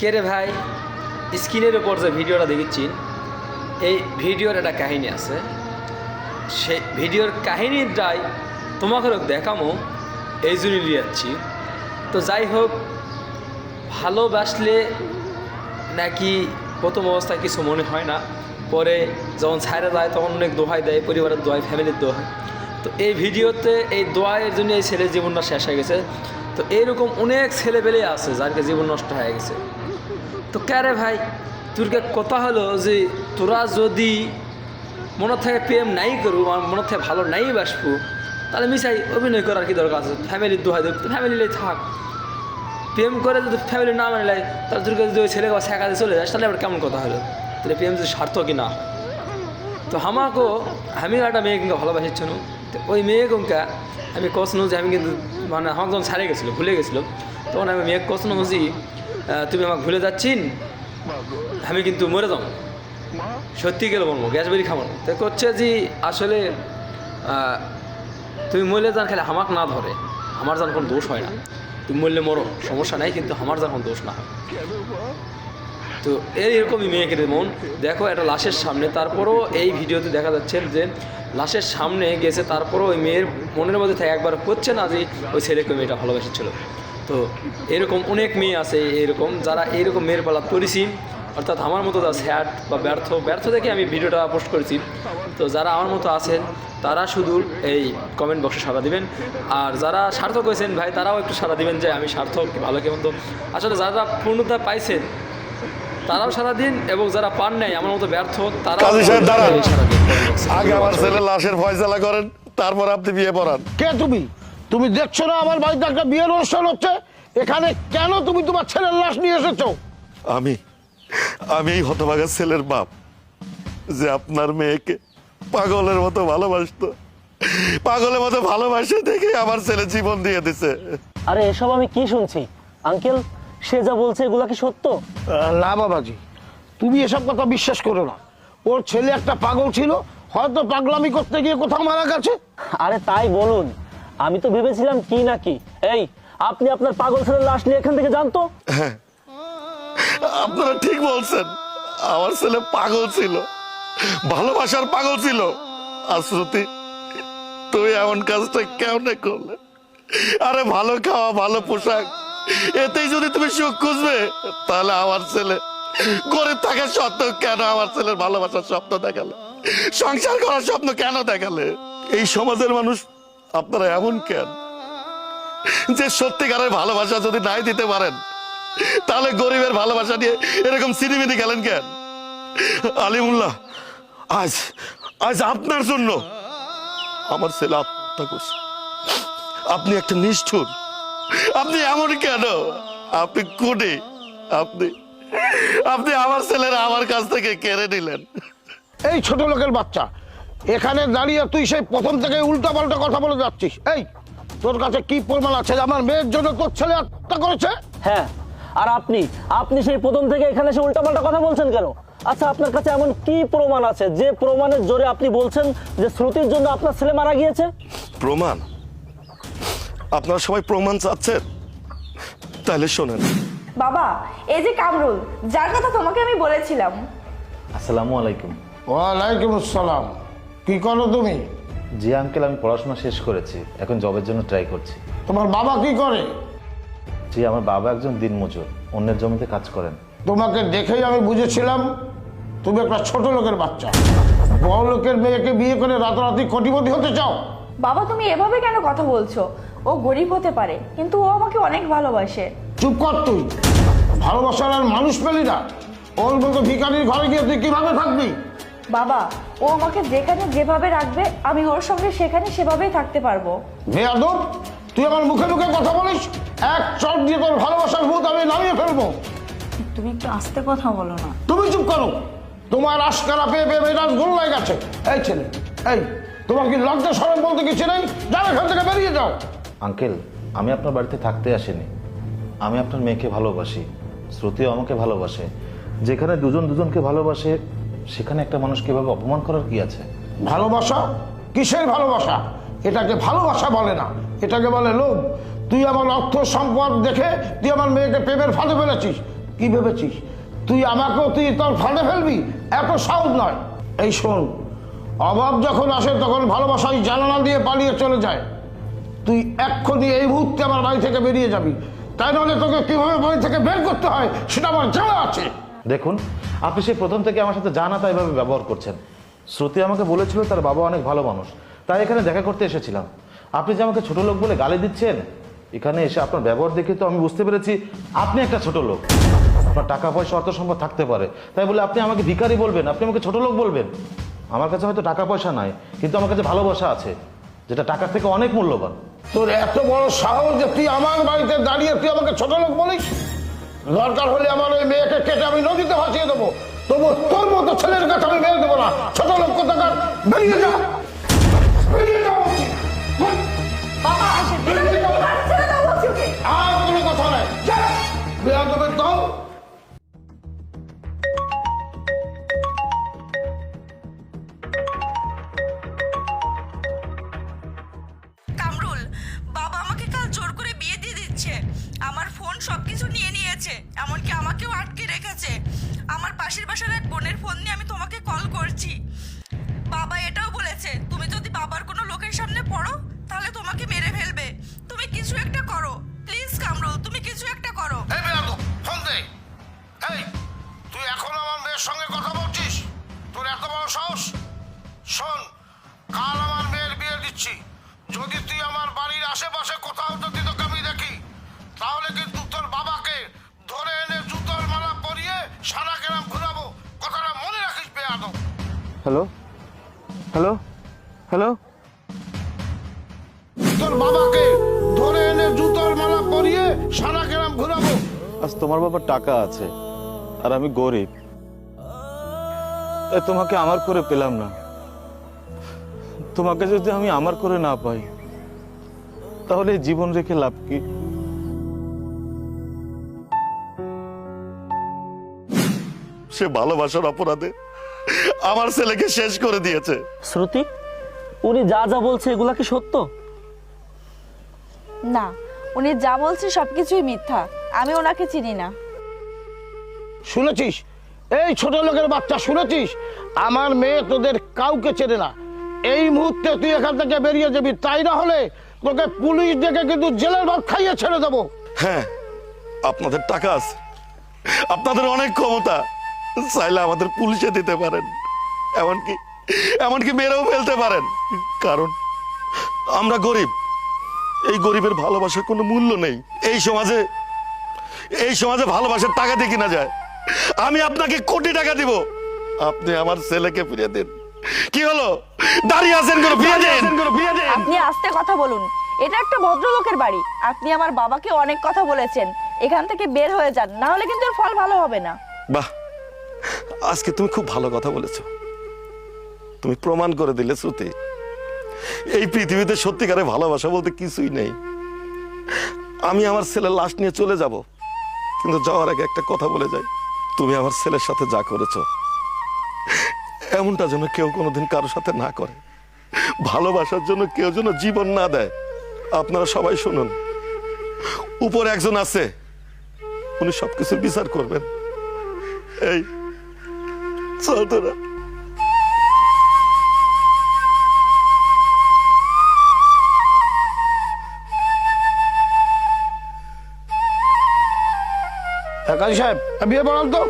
কে রে ভাই, স্ক্রিনের উপর যে ভিডিওটা দেখেছি, এই ভিডিওর একটা কাহিনী আছে। সেই ভিডিওর কাহিনীটাই তোমাকে দেখামো, এই জন্য নিয়ে যাচ্ছি। তো যাই হোক, ভালোবাসলে নাকি প্রথম অবস্থায় কিছু মনে হয় না, পরে যখন ছাইরা যায় তখন অনেক দোহাই দেয়, পরিবারের দোহাই, ফ্যামিলির দোহাই। তো এই ভিডিওতে এই দোহাইয়ের জন্য এই ছেলের জীবনটা শেষ হয়ে গেছে। তো এইরকম অনেক ছেলেবেলে আছে যারকে জীবন নষ্ট হয়ে গেছে। তো ক্যারে ভাই, তোরকে কথা হলো যে তোরা যদি মনের থেকে প্রেম নাই করু, মনের থেকে ভালো নাই বাসবো, তাহলে মিশাই অভিনয় করার কি দরকার আছে? ফ্যামিলির দোহাই দেব, ফ্যামিলিলে থাক। প্রেম করে যদি ফ্যামিলি না মানে লাই, তাহলে তোর যদি ওই ছেলেকে শেখাতে চলে যাস, তাহলে আবার কেমন কথা হলো? তাহলে প্রেম যদি সার্থকই না হয়। তো আমি একটা মেয়ে কিন্তু ভালোবাসিচ্ছ না। তো ওই মেয়েকে আমি কষনো যে আমি কিন্তু মানে আমাকে যখন ছাড়ে গেছিলো, ভুলে গেছিলো, তখন আমি মেয়ে কষনো যে তুমি আমাকে ভুলে যাচ্ছিন, আমি কিন্তু মরে যাবো, সত্যি গেলে বলবো, গ্যাস বেরি খাবো না। তো করছে যে আসলে তুমি মরলে যান খেলে আমাকে না ধরে, আমার যেন কোনো দোষ হয় না। তুমি মরলে মরো, সমস্যা নাই, কিন্তু আমার যখন দোষ না হয়। তো এরকমই মেয়েকে মন দেখো একটা লাশের সামনে, তারপরও এই ভিডিওতে দেখা যাচ্ছে যে লাশের সামনে গেছে, তারপরও ওই মেয়ের মনের মধ্যে থাকে একবার করছে না যে ওই ছেলেকে মেয়েটা ভালোবেসেছিল। তো এরকম অনেক মেয়ে আছে এরকম, যারা এইরকম মেয়ের পালা করেছি, অর্থাৎ আমার মতো যা স্যাড বা ব্যর্থ দেখে আমি ভিডিওটা পোস্ট করেছি। তো যারা আমার মতো আছেন তারা শুধু এই কমেন্ট বক্সে সাড়া দিবেন, আর যারা সার্থক হয়েছেন ভাই তারাও একটু সাড়া দিবেন যে আমি সার্থক, ভালো কেমন। তো আসলে যারা পূর্ণতা পাইছেন তারাও সারা দিন, এবং যারা পান নাই আমার মতো ব্যর্থ তারাও আগে আমার ছেলের লাশের ফয়সালা করেন, তারপর আপনি বিয়ে পড়ান। কে তুমি দেখছো না আমার বাড়িতে একটা বিয়ের অনুষ্ঠান হচ্ছে, এখানে কেন তুমি তোমার ছেলের লাশ নিয়ে এসেছো? আমি এই হতভাগা ছেলের বাপ যে আপনার মেয়েকে পাগলের মতো ভালোবাসতো, পাগলের মতো ভালোবাসে দেখে আমার ছেলে জীবন দিয়ে দিছে। আরে এসব আমি কি শুনছি আঙ্কেল? সে যা বলছে এগুলা কি সত্য? না বাবাজি, তুমি এসব কথা বিশ্বাস করো না। ওর ছেলে একটা পাগল ছিল, হয়তো পাগলামি করতে গিয়ে কোথাও মারা গেছে। আরে তাই বলুন, আমি তো ভেবেছিলাম কি না কি। এই আপনি আপনার পাগল ছেলের লাশ নিয়ে এখান থেকে জানতো? হ্যাঁ, আপনারা ঠিক বলছেন, আমার ছেলে পাগল ছিল, ভালোবাসার পাগল ছিল। আর শ্রুতি, তুই এমন কাজটা কেমনে করলে? আরে ভালো খাওয়া, ভালো পোশাক, এতেই যদি তুমি সুখ খুঁজবে, তাহলে আমার ছেলে গরিব থাকার সত্ত্বেও কেন আমার ছেলের ভালোবাসার স্বপ্ন দেখালে, সংসার করার স্বপ্ন কেন দেখালে? এই সমাজের মানুষ আপনারা এমন কেন যে সত্যিকারের ভালোবাসা যদি নাই দিতে পারেন, তাহলে গরিবের ভালোবাসা নিয়ে এরকম সিনেমিনি গেলেন কেন? আলিমুল্লাহ, আজ আপনার জন্য আমার ছেলে আত্মহত্যা করছে। আপনি একটা নিষ্ঠুর, আপনি এমন কেন? আপনি কোনে? আপনি আমার ছেলেরা আমার কাছ থেকে কেড়ে নিলেন। এই ছোট লোকের বাচ্চা, এখানে দাঁড়িয়ে তুই সেই প্রথম থেকে উল্টা পাল্টা কথা বলে যাচ্ছিস। এই তোর কাছে কি প্রমাণ আছে যে আমার মেয়ের জন্য তোর ছেলে আত্মহত্যা করেছে? হ্যাঁ, আর আপনি সেই প্রথম থেকে এখানে এসে উল্টাপাল্টা কথা বলছেন কেন? আচ্ছা, আপনার কাছে এমন কি প্রমাণ আছে যে প্রমাণের জোরে আপনি বলছেন যে শ্রুতির জন্য আপনার ছেলে মারা গিয়েছে? প্রমাণ? আপনারা সবাই প্রমাণ চাচ্ছেন? তাহলে শোনেন। বাবা, এই যে কামরুল, যার কথা তোমাকে আমি বলেছিলাম। আসসালামু আলাইকুম। ওয়ালাইকুম আসসালাম। কি করো তুমি? জি আঙ্কেল, আমি পড়াশোনা শেষ করেছি, এখন জবের জন্য ট্রাই করছি। তোমার বাবা কি করে? জি, আমার বাবা একজন দিনমজুর, অন্যের জমিতে কাজ করেন। তোমাকে দেখেই আমি বুঝেছিলাম তুমি একটা ছোট লোকের বাচ্চা। বড় লোকের মেয়েকে বিয়ে করে রাতারাতি কোটিপতি হতে চাও? বাবা, তুমি এভাবে কেন কথা বলছো? ও গরিব হতে পারে, কিন্তু ও আমাকে অনেক ভালোবাসে। চুপ কর তুই। ভালোবাসার আর মানুষ পেলি না? ওর মতো ভিখারির ঘরে গিয়ে তুই কিভাবে থাকবি? বাবা, ও আমাকে যেখানে যেভাবে রাখবে আমি ওর সঙ্গে সেখানে সেভাবেই থাকতে পারবো। বেয়াদব, তুই আমার মুখে মুখে কথা বলিস। এক চট দিয়ে তোর ভালোবাসার ভূত আমি নামিয়ে ফেলবো। তুমি একটু আস্তে কথা বলো না। তুমি চুপ করো। তোমার আশকারা পেয়ে পেয়ে মেজাজ গোল্লায় গেছে। এই ছেলে, এই তোমার কি লজ্জা শরম বলতে কিছু নেই? যাও এখান থেকে বেরিয়ে যাও। আঙ্কেল, আমি আপনার বাড়িতে থাকতে আসিনি। আমি আপনার মেয়েকে ভালোবাসি, শ্রুতিও আমাকে ভালোবাসে। যেখানে দুজন দুজনকে ভালোবাসে, সেখানে একটা মানুষ কিভাবে অপমান করার কি আছে? ভালোবাসা? কিসের ভালোবাসা? এটাকে ভালোবাসা বলে না, এটাকে বলে লোভ। তুই আমার অর্থ সম্পদ দেখে তুই আমার মেয়েকে প্রেমের ফাঁদে ফেলেছিস, কি ভেবেছিস তুই আমাকেও তুই তোর ফাঁদে ফেলবি? এত সহজ নয়। এই শোন, অভাব যখন আসে তখন ভালোবাসাই জানালা দিয়ে পালিয়ে চলে যায়। তুই এক্ষুনি এই মুহূর্তে আমার বাড়ি থেকে বেরিয়ে যাবি, তাই নাহলে তোকে কিভাবে বাড়ি থেকে বের করতে হয় সেটা আমার জানা আছে। দেখুন, আপনি সেই প্রথম থেকে আমার সাথে জানা তাই ভাবে ব্যবহার করছেন। শ্রুতি আমাকে বলেছিল তার বাবা অনেক ভালো মানুষ, তাই এখানে দেখা করতে এসেছিলাম। আপনি যে আমাকে ছোট লোক বলে গালি দিচ্ছেন, এখানে এসে আপনার ব্যবহার দেখে তো আমি বুঝতে পেরেছি আপনি একটা ছোট লোক। আপনার টাকা পয়সা অর্থ সম্পদ থাকতে পারে, তাই বলে আপনি আমাকে ভিখারি বলবেন, আপনি আমাকে ছোট লোক বলবেন? আমার কাছে হয়তো টাকা পয়সা নাই, কিন্তু আমার কাছে ভালোবাসা আছে, যেটা টাকার থেকে অনেক মূল্যবান। তোর এত বড় সাহস যে তুই আমার বাড়িতে দাঁড়িয়ে তুই আমাকে ছোট লোক বলিস? দরকার হলে আমার ওই মেয়েকে কেটে আমি নদীতে ভাসিয়ে দেবো, তবু তোর মতো ছেলের কাছে আমি মেরে দেবো না। ছোট লোক কোথাকার, বেরিয়ে যা, বেরিয়ে যা বলছি। বাবা আসেন, ছেড়ে দাও বলছি ওকে। আর কোনো কথা নাই, যা বেয়াদবের দল। কামরুল, বাবা আমাকে কাল জোর করে বিয়ে দিয়ে দিচ্ছে। আমার ফোন সবকিছু নিয়ে নিয়েছে, এমনকি আমাকেও আটকে রেখেছে। আমার পাশের বাসার এক বোনের ফোন নিয়ে আমি তোমাকে কল করছি। বাবা এটাও বলেছে তুমি যদি বাবার কোনো লোকের সামনে পড়ো তাহলে তোমাকে মেরে ফেলবে। তুমি কিছু একটা করো প্লিজ কামরুল, তুমি কিছু একটা করো। এই বেয়াদব, ফোন দে। এই, তুই এখন আমার মেয়ের সঙ্গে কথা বলছিস? তোর এত বড় সাহস? শোন, কাল আমার মেয়ের বিয়ে দিচ্ছি। যদি তুই আমার বাড়ির আশেপাশে কোথাও যদি তোকে আমি দেখি, তাহলে কিন্তু তোর বাবাকে ধরে এনে জুতোর মালা পরিয়ে সারা গ্রাম ঘুরাবো। কথাটা মনে রাখিস বেয়াদব। হ্যালো হ্যালো হ্যালো, তোর বাবাকে ধরে এনে জুতোর মালা পরিয়ে সারা গ্রাম ঘুরাবো। আজ তোমার বাবার টাকা আছে আর আমি গরিব, তাই তোমাকে আমার করে পেলাম না। তোমাকে যদি আমি আমার করে না পাই, তাহলে এই জীবন রেখে লাভ কি? সে ভালোবাসার অপরাধে আমার ছেলেকে শেষ করে দিয়েছে। শ্রুতি, উনি যা যা বলছে এগুলা কি সত্য? না, উনি যা বলছে সবকিছুই মিথ্যা। আমি ওনাকে চিনি না। শুনেছিস এই ছোট লোকের বাচ্চা, শুনেছিস? আমার মেয়ে তোদের কাউকে চেনে না। এই মুহূর্তে তুই এখান থেকে বেরিয়ে যাবি, তাই না হলে তোকে পুলিশ ডেকে কিন্তু জেলের ভাত খাইয়ে ছেড়ে দেবো। হ্যাঁ, আপনাদের টাকা আছে, আপনাদের অনেক ক্ষমতা, চাইলে আমাদের পুলিশে দিতে পারেন, এমনকি মেরেও ফেলতে পারেন। কারণ আমরা গরিব, এই গরিবের ভালোবাসার কোনো মূল্য নেই। এই সমাজে ভালোবাসার টাকা দিয়ে কিনা যায়। আমি আপনাকে কোটি টাকা দিব, আপনি আমার ছেলেকে ফিরিয়ে দিন। কি হলো, দাঁড়িয়ে আছেন কেন? ফিরিয়ে দেন। আপনি আস্তে কথা বলুন, এটা একটা ভদ্রলোকের বাড়ি। আপনি আমার বাবাকে অনেক কথা বলেছেন, এখান থেকে বের হয়ে যান, না হলে কিন্তু এর ফল ভালো হবে না। বাহ, আজকে তুমি খুব ভালো কথা বলেছো। তুমি প্রমাণ করে দিলে শ্রুতি, এই পৃথিবীতে সত্যিকারে ভালোবাসা বলতে কিছুই নেই। আমি আমার ছেলের লাশ নিয়ে চলে যাব, কিন্তু যাওয়ার আগে একটা কথা বলে যাই। তুমি আমার ছেলের সাথে যা করেছো, এমনটা যেন কেউ কোনোদিন কারোর সাথে না করে। ভালোবাসার জন্য কেউ যেন জীবন না দেয়। আপনারা সবাই শুনুন, উপরে একজন আছে, উনি সবকিছুর বিচার করবেন। এই চল তোরা। কাজী সাহেব, বিয়ে পড়ান তো।